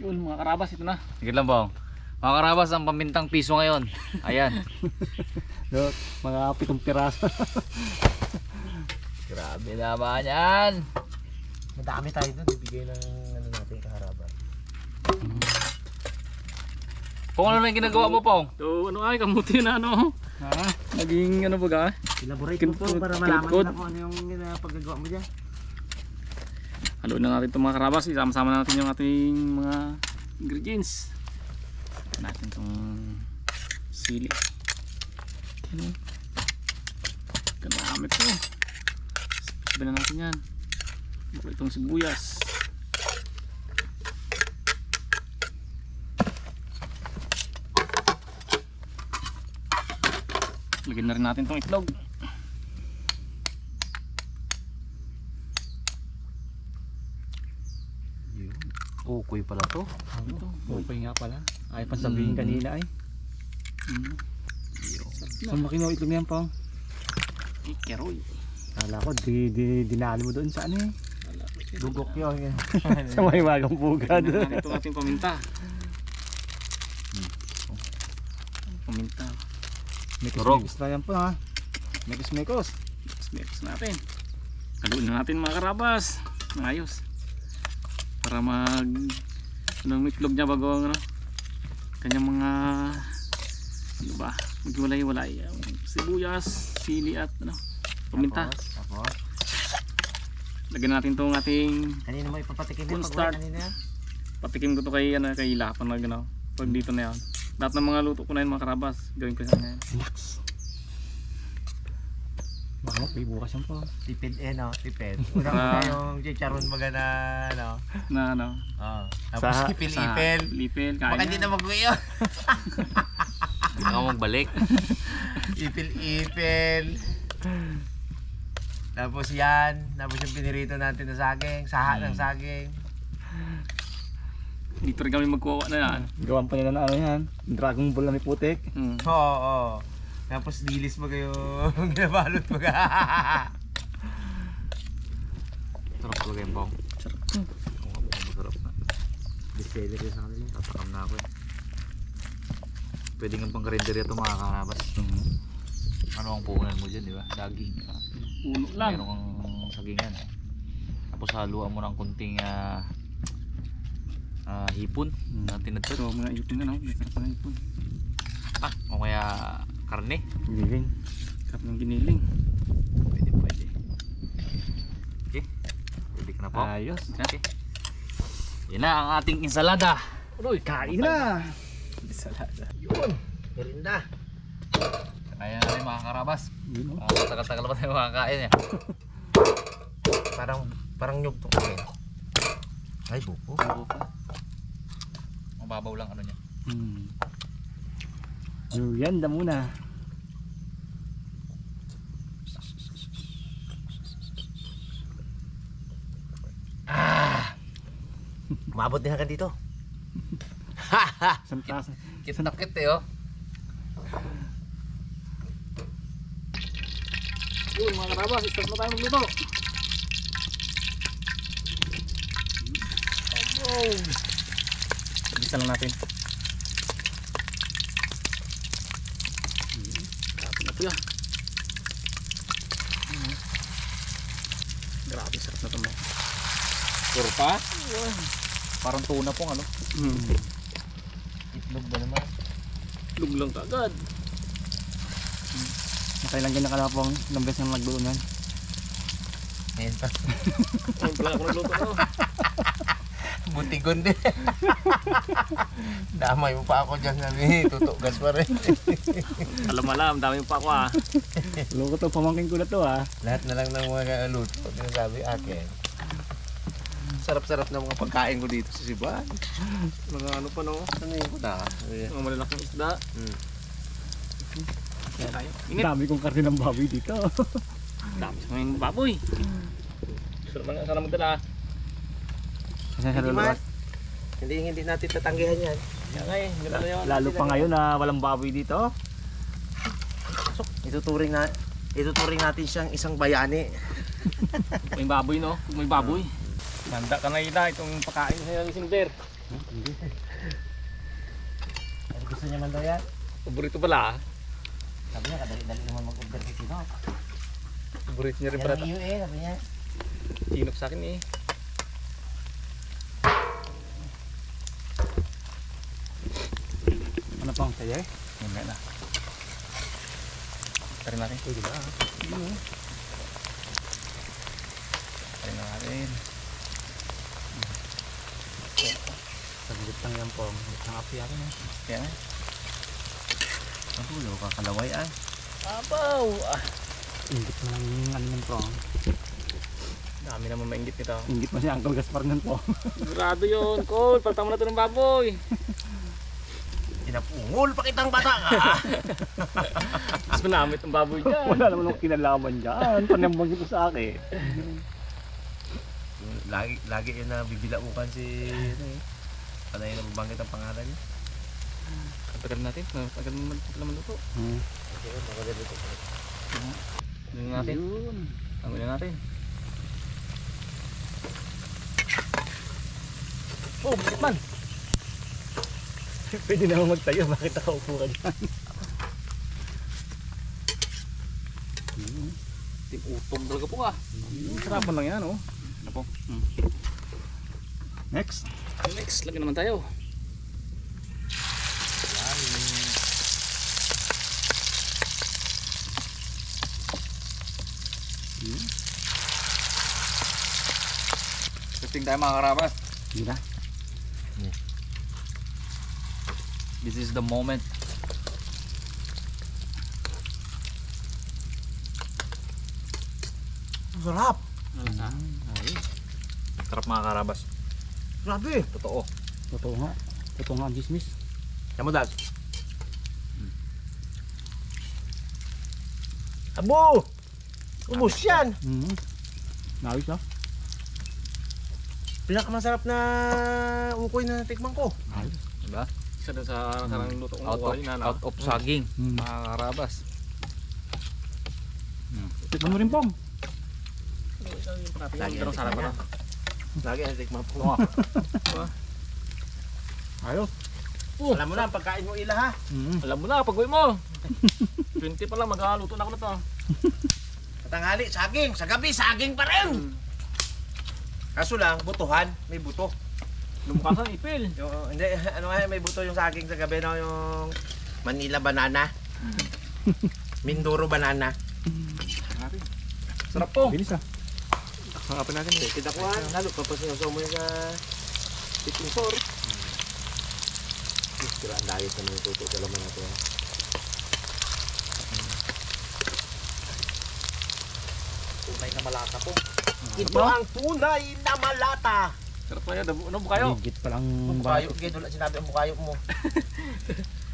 Yun mga karabas, ito na. Sige lang bang. Mga karabas, ang pamintang piso ngayon. Ayan. Look, mga 7 piraso. Grabe naman yan. Madami tayo doon, ibigay ng ano natin kaharapan. Kung ano lang yung ginagawa mo, Pong? So ano ay, kamuti na ano. Ha? Naging ano ba ka? Elaborate mo po para malaman nila kung ano yung paggagawa mo dyan. Haluin na natin itong mga karabas. Isama-sama natin yung ating mga ingredients. Natin itong sili. Ganamit ito. Sabi na natin yan. Baka itong sibuyas. Lagyan na rin natin itong itlog. Ukoy pala to. Ito, okay nga pala. Ay pa sabihin kanina ay. Saan makino itlog niyan, Pong? Ikeroy. Kala ko, dinali mo doon sa ano eh. Dugok yun. Sa may magang pugad. Ito ating paminta. Paminta. Mekos na yan po ha. Mekos. Mix natin. Haluin na natin mga karabas. Ayos. Para anong itlog niya bago ang kanyang mga ano ba, maghiwalay-walay. Sibuyas, sili at paminta. Tapos. Lagyan natin itong ating Kanina mo ipapatikin full yung start. kanina yan? Patikim ko to kay Lapan na pag dito na yan. Lahat ng mga luto ko na yun mga karabas, gawin ko sa kanya. Baka may bukas yan po. Tipid tipid. Una yung chicharon magana ano. Na ano? Oo. Tapos ipil-ipil. Ipil, kaya. Baka hindi na mag-uwi yun. Hindi na ako magbalik. Ipil-ipil. Tapos yan. Tapos yung pinirito natin na saging. Saha ng saging. Dito rin kami magkuha na yan. Gawan pa nila na ano yan. Dragon Ball na may putik. Oo. Tapos dilis mo kayo. Ginabalot mo ka. Sarap talaga yung Pong. Sarap. Masarap na. Bestseller yun sa kanila. Tatakam na ako eh. Pwede nga pang karinderya ito mga karabas. Ano ang puhunan mo dyan, di ba? Daging. Puno lang. Meron kang sagingan. Tapos haluan mo ng kunting hipon na tinadtad. So mga ipon na masarap na ipon. O kaya karne. Giniling. Sarap ng giniling. Pwede. Okay. Pwede ka na po. Ayos. Okay. Yan na ang ating ensalada. Uy, kain na. Salada. Yun. Merinda. Kaya na rin mga karabas. Yun o. Tagal-tagal pa tayo makakain eh. Parang nyug to kain. Ay, buko. Mababaw lang ano niya. Merienda muna. Umabot din hanggang dito. Santasan. Kitakit eh oh. Yun mga karabas, start na tayo magluto. Bisa lang natin. Grabe na ito yan. Grabe, sarap na ito mo. Puro pa? Parang tuna pong ano. Itlog ba naman? Lug lang kagad. Nakailang ganyan ka na pong ilang beses na nagluto yan. Ngayon pa. Ayun pala ako nagluto ko. Butigon din. Damay mo pa ako dyan sabi. Tutugas pa rin. Alam, dami pa ako ah. Luto to, pamangkin ko na to ah. Lahat na lang ng mga luto. Sinasabi akin. Sarap-sarap na mga pagkain ko dito sa Sibuan. Mga ano pa no? Ano yung kuda? Mga malalaking isda. Init. Dami kong karne ng baboy dito. Dami sa mga baboy. Sarap na sana magdala. Hindi man. Hindi natin tatanggihan yan. Yan nga eh. Ganda na yun. Lalo pa ngayon na walang baboy dito. Ituturing natin siyang isang bayani. May baboy no? Kung may baboy. Handa ka na ita itong pakain sa ni Sinder. Hindi. Ano gusto niya man daw yan? Paborito pala. Sabi niya, kadali-dali naman mag-order kay Tino. Paborito niya rin Yan pala. ang iyo sabi niya. Tinop sa akin eh. Ano pang saya eh? Mamaya na. Tarin natin. Pwede ba? Tarin na natin. Saglit lang yan po. Ang api ako na. Kaya na. Ang tulo, kakalaway ah. Abaw! Ingit mo lang ano nun po. Dami naman mainggit nito. Ingit mo si Uncle Gaspar nun po. Sigurado yun, Cole. Palta mo na ito ng baboy. Tinapungol pa kitang bata ka. Mas manamit ang baboy dyan. Wala naman akong kinalaman dyan. Panambang ito sa akin. lagi yun na bibilaukan si... Panay na mabanggit ang pangalan niya. Ang tagal natin. Tagal naman ito. Tingnan natin. Yun. Tanggalin natin. Oh, bakit man? Pwede naman magtayo. Bakit nakaupo ka dyan? Tim utong talaga po ka. Sarapan lang yan, oh. Ano po? Next. Next, lagyan naman tayo. Testing tayo mga karabas. Hindi na. This is the moment. Ang sarap. Ano sa? Sarap mga karabas. Grabe. Totoo. Totoo nga. Totoo nga ang dismiss. Yan mo, Dad. Abo! Ubus yan. Nawis na. Pinakamasarap na ukoy na tikman ko. Diba? Isa doon sa sarang luto kong Out of saging. Hmm. Mga karabas. Tikman mo rin pong. Lagi Pero ang sarap tikman pa. Lagi ang tikman ko. Ayos. Alam mo na, ang pagkain mo ila ha. Alam mo na, pag-uwi mo. 20 pa lang, maghaluto na ako na to. Katanghali, saging. Sa gabi, saging pa rin. Kaso lang, butuhan. May buto. Lumukasan, ipil. Hindi, ano nga, may buto yung saging sa gabi, no? Yung Manila banana. Mindoro banana. Sarap po. Bilis ah. Hangapin natin. Kidakuhan, lalo pa sinuso mo yung sa tipping sore. Sira ang dayos na may tuto. Alam mo natin. Tunay na malata po. Ito ang tunay na malata. Sarap pa yan. Ano po kayo? Higit pa lang Mukayok, Gid. Wala sinabi ang mukayok mo.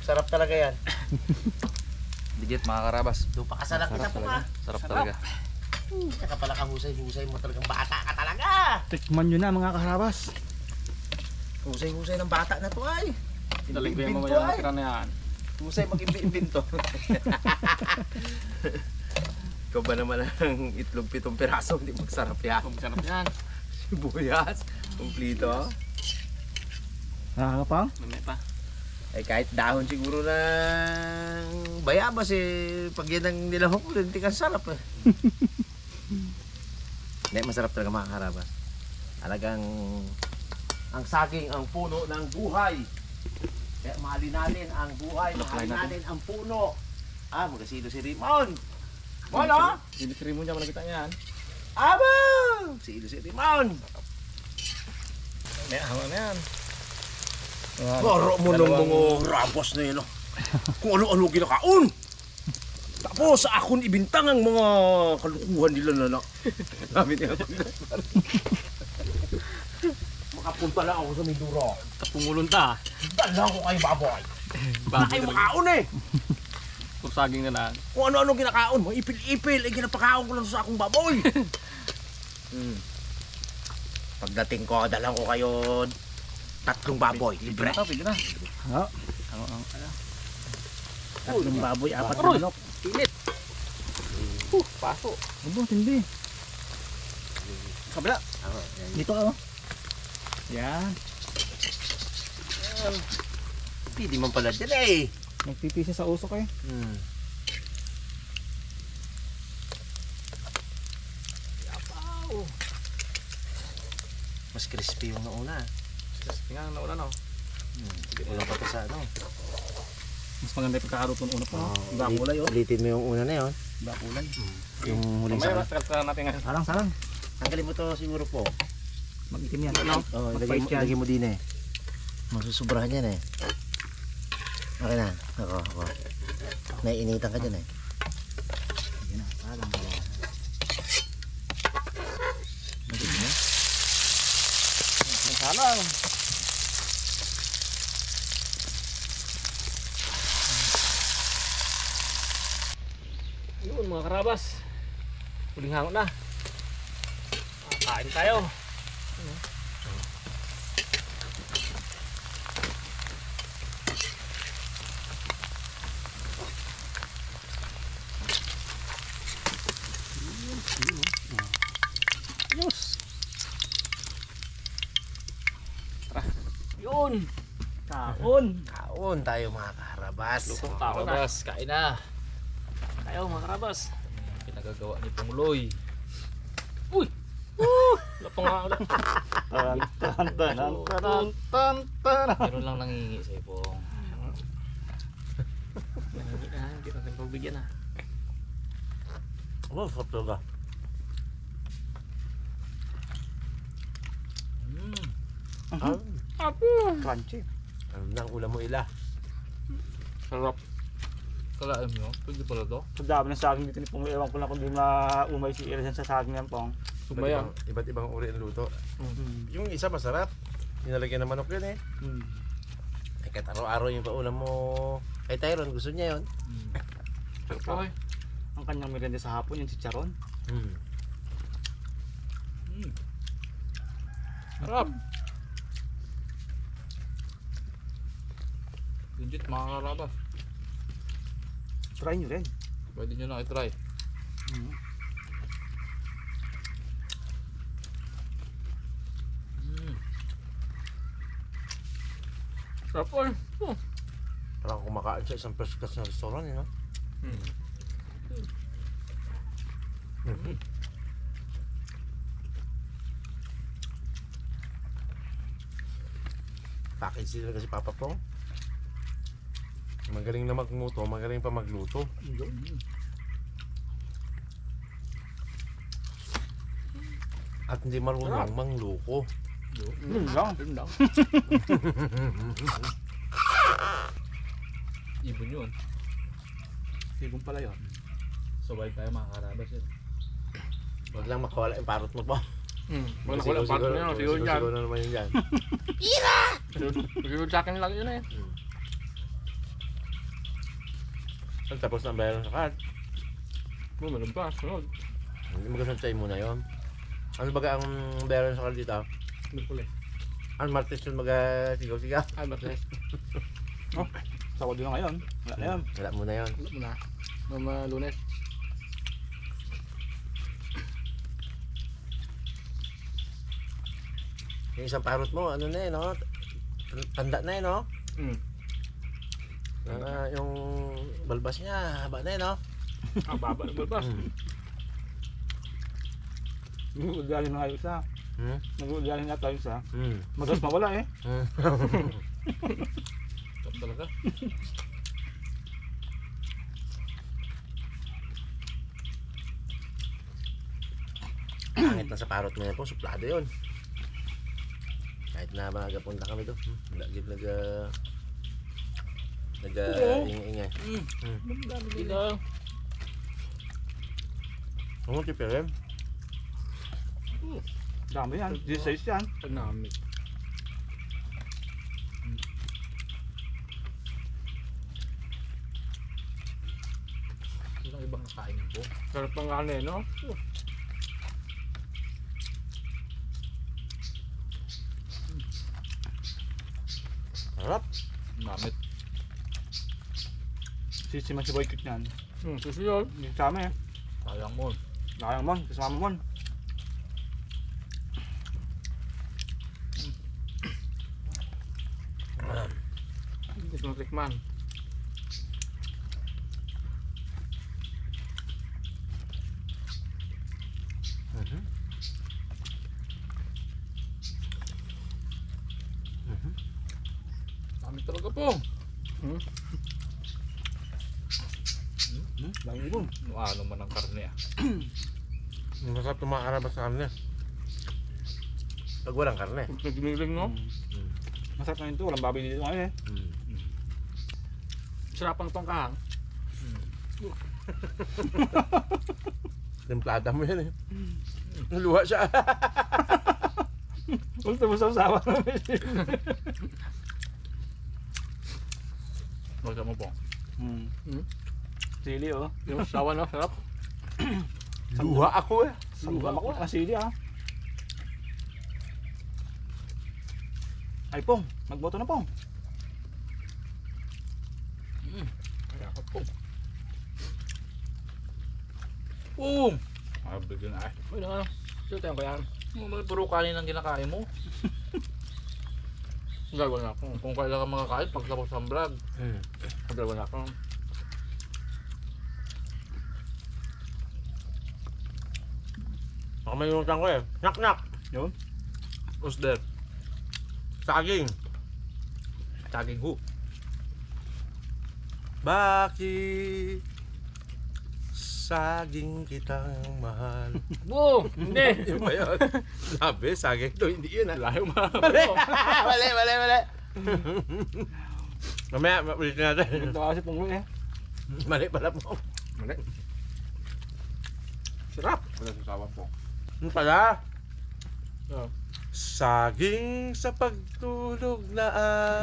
Sarap talaga yan. Legit mga karabas. Doon pa kasalak kita po ka. Sarap talaga. Saka pala kahusay-husay mo talagang bata ka talaga. Tikman nyo na mga karabas. Husay-husay ng bata na to ay. Daling ko yung Imbinto mamaya ng ay. tira na yan. Husay mag-imbinto. Ikaw ba naman ang itlog 7 piraso, hindi magsarap yan. Sarap yan. Sibuyas, kumplito. Nakakapang? Mamaya pa. Ay kahit dahon siguro ng bayabas eh, pag yan ang nilahok mo, hindi ka sarap eh. Hindi, masarap talaga mga karabas. Talagang ang saging ang puno ng buhay. Kaya mahalin natin ang buhay, mahalin natin ang puno. Ah, magkasilo si Rimon. Wala? Sinisiri mo dyan, malagita yan. Abang! Silo si Rimon. May ahama na yan. Baro mo ng mga rabos na yun. Kung ano-ano kinakaon. Tapos sa akon ibintang ang mga kalukuhan nila na. Sabi niya. Makapunta lang ako sa Mindoro. Pumulunta. Dala ko kayo baboy. Wala Baboy kayo talaga. makaon eh. Puro saging na lang. Kung ano-ano kinakaon mo, ipil-ipil. Eh, ginapakaon ko lang sa akong baboy. Pagdating ko, dalang ko kayo 3 baboy. Libre. Pwede na. Ha? Tatlong baboy, 4 na Aroy! manok. Pilit. Paso. Abo, hindi. Kabila. Ako, yan. Dito oh. Yan. Hindi man pala dyan eh. Nagpipisa sa usok eh. Yapaw. Mas crispy yung nauna. Tingnan na ulan, oh. Wala pa to sa ano. Mas maganda yung pagkakaroon ng una pa. Iba kulay, oh. Ulitin mo yung una na yun. Iba kulay. Yung huling Mamaya, sa... tagal natin ngayon. Sarang. Tanggalin mo to siguro po. Mag-itim yan. Oh, Magpait yan. lagay mo din eh. Masusobrahan yan eh. Okay na. Ako. Naiinitan ka dyan eh. Sige na, sarang. Nagig mo? Salang. Yun mga karabas. Huling hangot na. Kain tayo. Yes. Tara. Yun. Kaon. Kaon tayo mga karabas. Lukong tao na. Karabas, kain na. Tayo mga karabas. Pinagagawa ni Pongloy. Uy! Lapang nga ulit. Meron lang nangingi sa'yo Pong. Hindi natin pagbigyan, ha. Oh, sarap talaga. Apo! Crunchy. Ano na ang ulam mo ila? Sarap. Kalaan mo, pwede pala to. Ang dami ng saging dito ni Pong. Ewan ko lang kung di maumay si Ira sa saging yan Pong. Sumbayan. Iba't ibang uri ng luto. Yung isa masarap. Nilalagyan ng manok yun eh. Ay, kahit araw-araw yung paulam mo. Kay Tyron, gusto niya yun. Okay. Ang kanyang merienda sa hapon, yung chicharon. Sarap. Legit mga karabas. Try nyo rin. Pwede nyo na i-try. Sarap po. Parang kumakain sa isang first class na restaurant, eh, no? Package sila kasi Papa Pong. Magaling na magmuto, magaling pa magluto. At hindi marunong mangluko. Yun lang. Ibon yun. Sigong pala yun. Sabay tayo mga karabas yun. Huwag lang makawala yung parot mo po. Wala ko lang parang yun. Siguro dyan. Siguro naman yun dyan. Siguro sa akin lang yun eh. Tapos na bayaran sa card. Meron pa. Sunod. Hindi mo gasantay muna yun. Ano baga ang bayaran sa card dito? Merkules. Ang Martes yun mag-sigaw-sigaw. Ay, Merkules. Sawad yun ngayon. Wala na yun. Wala muna yun. Wala mo na. Mama Lunes. Yung isang parot mo, ano na eh, no? Tanda na eh, no? Yung balbas niya, haba na eh, no? Baba ng balbas. Nag-uudyalin na kayo isa. Nag-uudyalin na tayo isa. Madalas mawala eh. Top talaga. Pangit na sa parot mo yan po, suplado yun. Kahit na magapunta kami doon. Lagi ingay. Dito. Ano tipirem? Dami yan. 16 yan. Panamit. Yun ang ibang nakain po. Sarap ng kanin, no? Harap. Namit. Sisiman si Boykit yan. Susunod. Hindi kasama eh. Sayang mo. Nakayang mon. Kasama mon. mong tikman. Dami talaga po. Dami ibon. Ano man ang karne ah. Masarap itong mga karabas sa karne. Pag walang karne. Nagmiling no? Masarap na yun to. Walang baboy dito ngayon eh. Sarapang tong kahang. Templada mo yan eh. Luha siya. Gusto mo sawa namin. Magka mo po. Sili oh. Yung sawa na, sarap. Luha ako eh. Sanggam ako ang sili ah. Ay Pong, magboto na Pong. Kaya ka po. Boom! Ah, bigyan na eh. Uy na, sila tayong kaya. Puro kanin ang kinakain mo. Gagawin na ako. Kung kailan ka makakain, pagtapos ng vlog. Gagawin na ako. Baka may nuntan ko eh. Knock. Yun. Who's there? Saging. Saging who? Bakit saging kitang mahal? Boom! Hindi! Yun ba yun? Sabi, saging to, hindi yun ah. Layo ma. Mali. Mamaya, ulit natin. Ito kasi Pong eh. Mali pala po. Mali. Sarap. Wala sa sawa po. Ano pala? Oh. Saging sa pagtulog na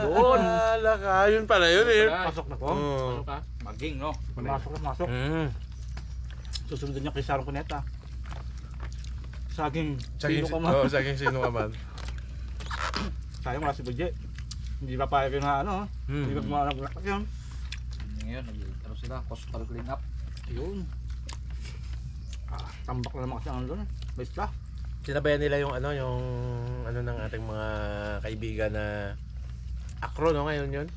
Yun. alaka. Yun pala yun eh. Pasok na Pong. Ano ka? Maging, no? Masok. Susunod niya kay Sarong Cuneta. Saging sino ka man. Oo, saging sino ka man. Sayang wala si Budget. Hindi pa payag yun na ano. Hindi pa gumawa yun. Ngayon, ano sila? Coastal clean up. Yun. Tambak na naman kasi ang doon. Basta. Sinabayan nila yung ano ng ating mga kaibigan na Akro, no? Ngayon yun.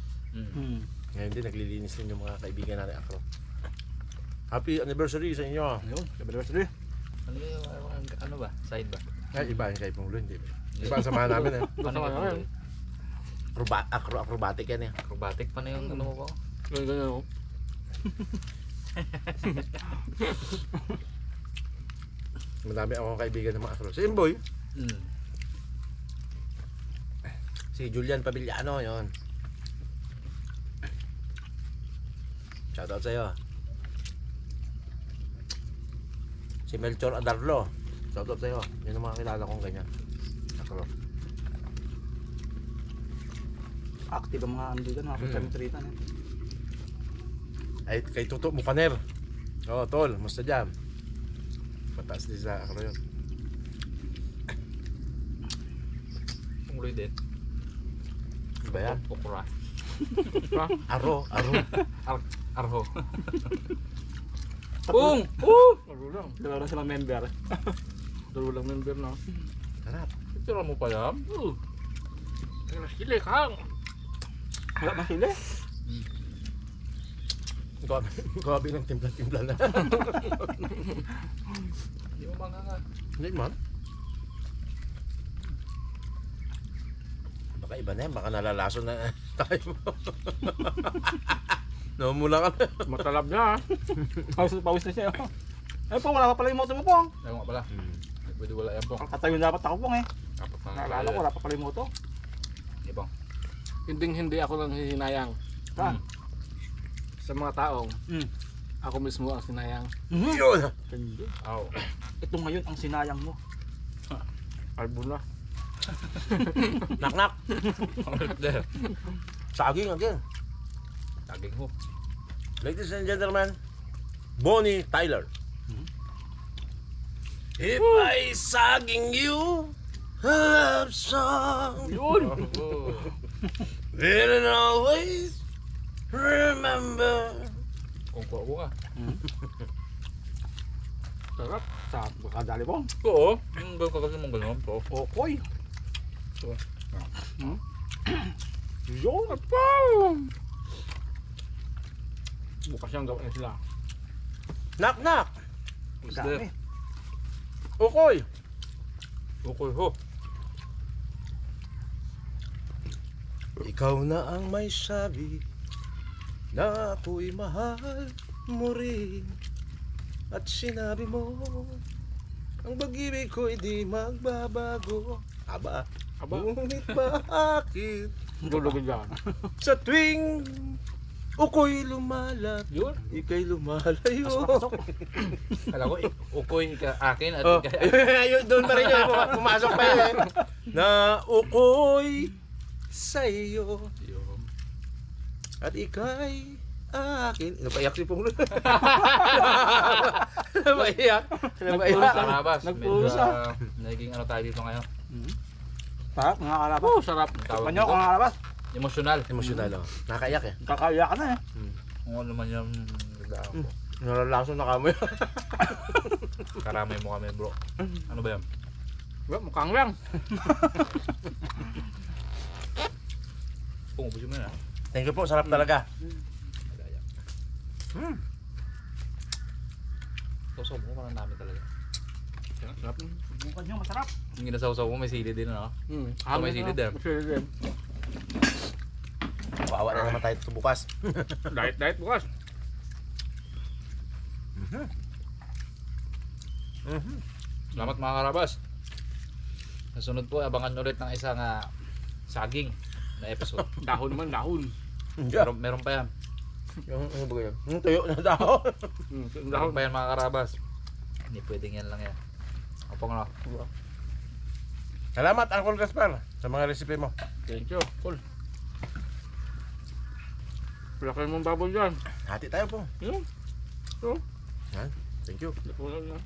Ngayon din, naglilinis din yung mga kaibigan natin Akro. Happy anniversary sa inyo. Yun. Anniversary. Ano yung, ano ba? Side ba? Ay, iba yung kay Punglo, hindi ba? Iba ang samahan namin eh. Paano Samahan yung Acro, acrobatic yan eh. acrobatic pa na yung ano mo ko? Ganyan ako. Madami akong kaibigan ng mga Acro. Si Imboy, si Julian Pavillano, yun. Shoutout sa'yo. Si Melchor Adarlo. Shoutout sa'yo. Yun ang mga kilala kong ganyan. Acro. Active ang mga ano dito. Mga kasamtritan eh. Ay, kay Tuto Mukaner. Oo, tol. Musta dyan? Mataas din sa Acro yun. Tungloy din. Ano ba yan? Okra. Aro. Arho. Pung! Narulang. Dalawa na silang member. Narulang member na. Sarap. Itira mo pa yan? Sili kang. Wala ba sila? Grabe ng timpla-timpla na. Hindi mo manganga. Hindi man. Baka iba na yan. Baka nalalaso na tayo. Namumula ka na. Matalab na. Pawis na siya. Ay po, wala pa pala yung moto mo Pong. Ayaw nga pala. Pwede wala yan po. Katayo dapat ako Pong eh. Apat na Naalala ko, wala pa pala yung moto. Ibang. Hindi ako lang hinayang Saan? sa mga taong Hmm. ako mismo ang sinayang. Yun! Hindi. Aw. Ito ngayon ang sinayang mo. Albo na. Knock-knock. There. Saging again. Saging ho. Ladies and gentlemen, Bonnie Tyler. If I saging you a love song, Yun! will always remember. Kung kuha ko ka. Sarap. Sa kadali Pong. Oo. Yung gawin ka kasi mong gano'n po. Okoy. So, Yun. Pong! Bukas yung gawin sila. Knock knock. Who's there? Dami. Ukoy. Ukoy ho. Ikaw na ang may sabi na ako'y mahal mo rin. At sinabi mo ang pag-ibig ko'y di magbabago. Aba, Aba, ngunit bakit dulugin dyan. sa tuwing uko'y lumalap, Yun. ika'y lumalayo. Kala ko, ukoy ka akin at Oh, ikaw. ayun, doon pa rin yun. Pumasok pa yun eh. Na uko'y sa'yo Yun. at ika'y akin. Napaiyak si Pong. Napaiyak. Napaiyak. Karabas. Medyo Nagpusa. naging ano tayo dito ngayon. Sarap, mga karabas. Oh, sarap. Tawag Panyo, dito. mga karabas. Emosyonal. Emosyonal oh. Nakaiyak eh. Kakaiyak ka na eh. Kung ano man yung nagdaan ko. Nalalason na kami. Karamay mo kami bro. Ano ba yan? Well, mukhang lang. Kung ubusin mo na. Thank you po, sarap talaga. Sausaw mo, parang namin talaga. Sarap. Bukan nyo, masarap. Yung ginasawsaw mo, may sili din ano? Ah, may silid din. May silid din. Paawa na naman tayo ito bukas. Diet bukas. Salamat mga karabas. Sa sunod po, abangan nyo ulit ng isang saging na episode. Dahon naman, dahon. Meron pa yan. Yung ano ba yun? Yung tuyo na tao. Dahon. Meron pa yan mga karabas. Hindi pwedeng yan lang yan. Kapag ano. Salamat Uncle Gaspar sa mga recipe mo. Thank you. Cool. Palakin mong baboy dyan. Hati tayo po. Yun. Thank you. Napunan na.